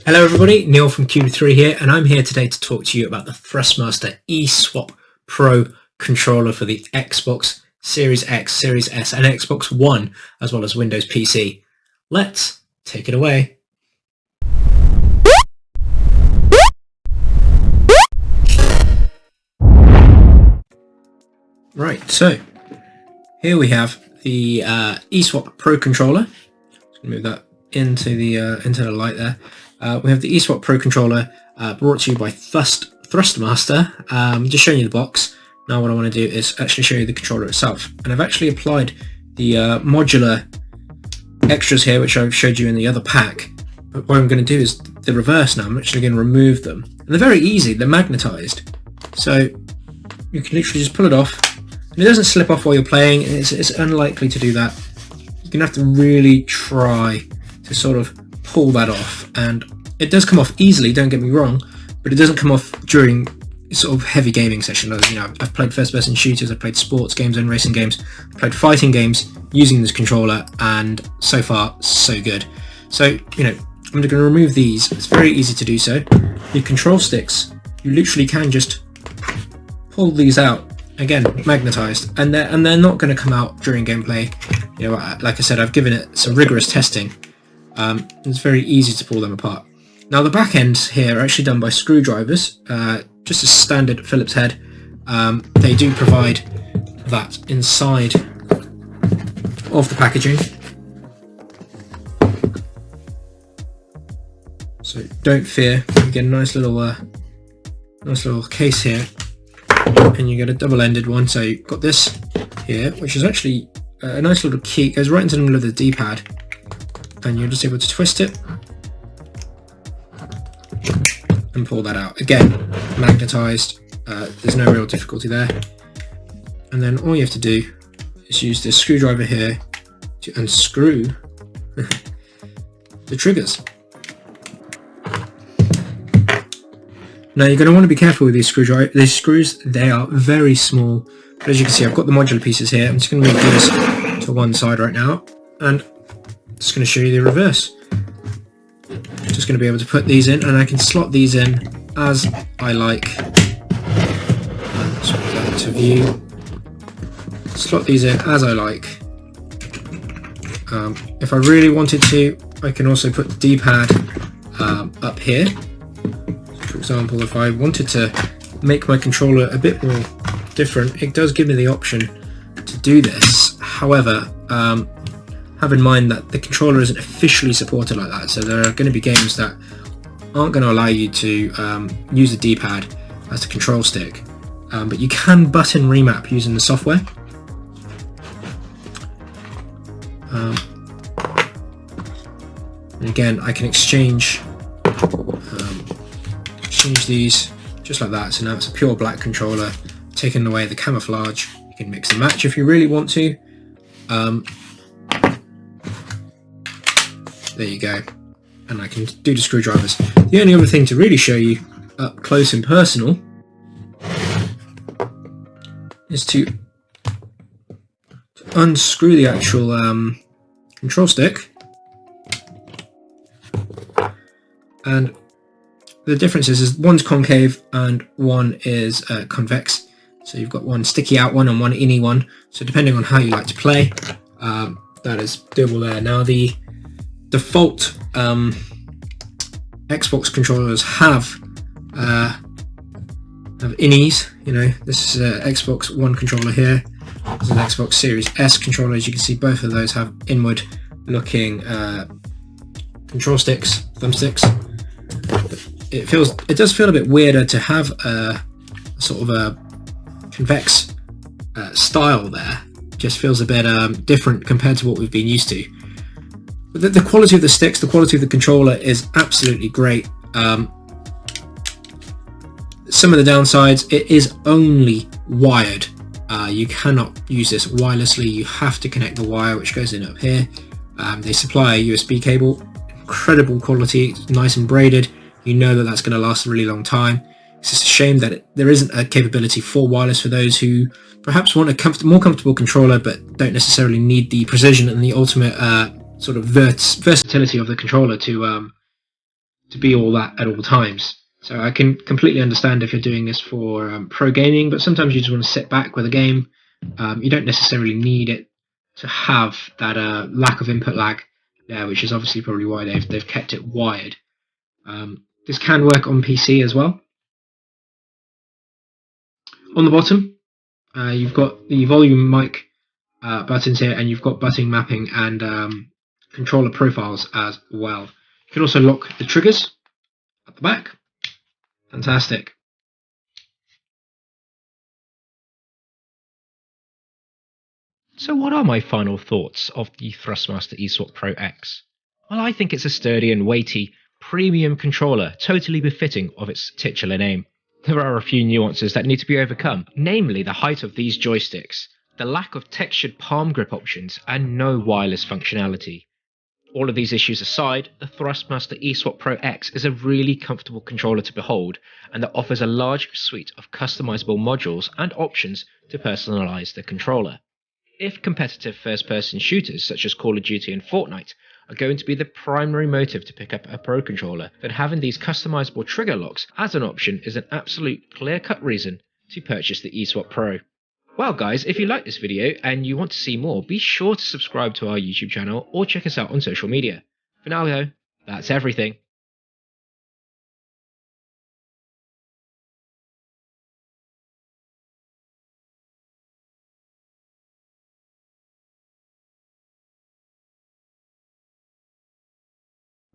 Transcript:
Hello everybody, Neil from Cube3 here, and I'm here today to talk to you about the Thrustmaster eSwap Pro controller for the Xbox Series X, Series S and Xbox One, as well as Windows PC. Let's take it away. Right, so here we have the eSwap Pro controller. Just move that into the light there. We have the eSwap Pro controller brought to you by Thrustmaster. Just showing you the box. Now what I want to do is actually show you the controller itself. And I've actually applied the modular extras here, which I've showed you in the other pack. But what I'm going to do is the reverse now. I'm actually going to remove them. And they're very easy. They're magnetized. So you can literally just pull it off. And it doesn't slip off while you're playing. It's unlikely to do that. You're going to have to really try to sort of pull that off, and it does come off easily, don't get me wrong, but it doesn't come off during sort of heavy gaming session. You know, I've played first-person shooters, I've played sports games and racing games, I've played fighting games using this controller, and so far so good. So you know, I'm going to remove these. It's very easy to do so. The control sticks, you literally can just pull these out, again magnetized, and they're not going to come out during gameplay. You know, like I said, I've given it some rigorous testing. It's very easy to pull them apart. Now the back ends here are actually done by screwdrivers, just a standard Phillips head. They do provide that inside of the packaging, so don't fear. You get a nice little case here, and you get a double-ended one. So you've got this here, which is actually a nice little key. It goes right into the middle of the D-pad. And you're just able to twist it and pull that out. Again, magnetized, there's no real difficulty there. And then all you have to do is use this screwdriver here to unscrew the triggers. Now you're going to want to be careful with these screws. They are very small, but as you can see, I've got the modular pieces here. I'm just going to move these to one side right now, and just going to show you the reverse. Just going to be able to put these in, and I can slot these in as I like. Let's put that into view. Slot these in as I like. If I really wanted to, I can also put the D-pad up here. For example, if I wanted to make my controller a bit more different, it does give me the option to do this. However, have in mind that the controller isn't officially supported like that, so there are going to be games that aren't going to allow you to use the D-pad as the control stick, but you can button remap using the software. And again, I can exchange these just like that. So now it's a pure black controller, taking away the camouflage. You can mix and match if you really want to. There you go, and I can do the screwdrivers. The only other thing to really show you up close and personal is to unscrew the actual control stick, and the difference is one's concave and one is convex. So you've got one sticky out one and one inny one. So depending on how you like to play, that is doable there. Now the default Xbox controllers have innies. You know, this is an Xbox One controller here. This is an Xbox Series S controller. As you can see, both of those have inward looking control sticks, thumbsticks. It does feel a bit weirder to have a sort of a convex style there. Just feels a bit different compared to what we've been used to. The quality of the sticks, the quality of the controller is absolutely great. Some of the downsides, it is only wired. You cannot use this wirelessly. You have to connect the wire, which goes in up here. They supply a USB cable, incredible quality, it's nice and braided. You know that that's going to last a really long time. It's just a shame that there isn't a capability for wireless for those who perhaps want a more comfortable controller but don't necessarily need the precision and the ultimate sort of versatility of the controller to to be all that at all times. So I can completely understand if you're doing this for pro gaming, but sometimes you just want to sit back with a game. You don't necessarily need it to have that lack of input lag there, which is obviously probably why they've kept it wired. This can work on PC as well. On the bottom, you've got the volume mic buttons here, and you've got button mapping and controller profiles as well. You can also lock the triggers at the back. Fantastic. So what are my final thoughts of the Thrustmaster eSwap Pro X? Well, I think it's a sturdy and weighty, premium controller, totally befitting of its titular name. There are a few nuances that need to be overcome, namely the height of these joysticks, the lack of textured palm grip options, and no wireless functionality. All of these issues aside, the Thrustmaster eSwap Pro X is a really comfortable controller to behold, and that offers a large suite of customizable modules and options to personalize the controller. If competitive first-person shooters such as Call of Duty and Fortnite are going to be the primary motive to pick up a Pro controller, then having these customizable trigger locks as an option is an absolute clear-cut reason to purchase the eSwap Pro. Well guys, if you like this video and you want to see more, be sure to subscribe to our YouTube channel or check us out on social media. For now though, that's everything.